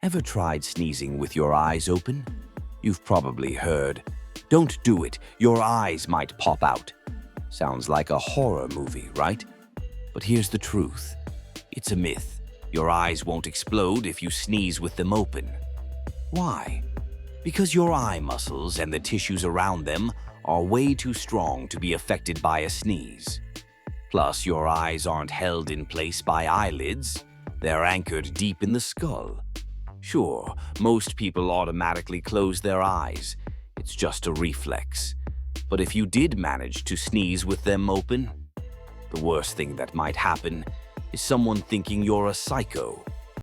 Ever tried sneezing with your eyes open? You've probably heard, "Don't do it, your eyes might pop out." Sounds like a horror movie, right? But here's the truth. It's a myth. Your eyes won't explode if you sneeze with them open. Why? Because your eye muscles and the tissues around them are way too strong to be affected by a sneeze. Plus, your eyes aren't held in place by eyelids. They're anchored deep in the skull. Sure, most people automatically close their eyes. It's just a reflex. But if you did manage to sneeze with them open, the worst thing that might happen is someone thinking you're a psycho.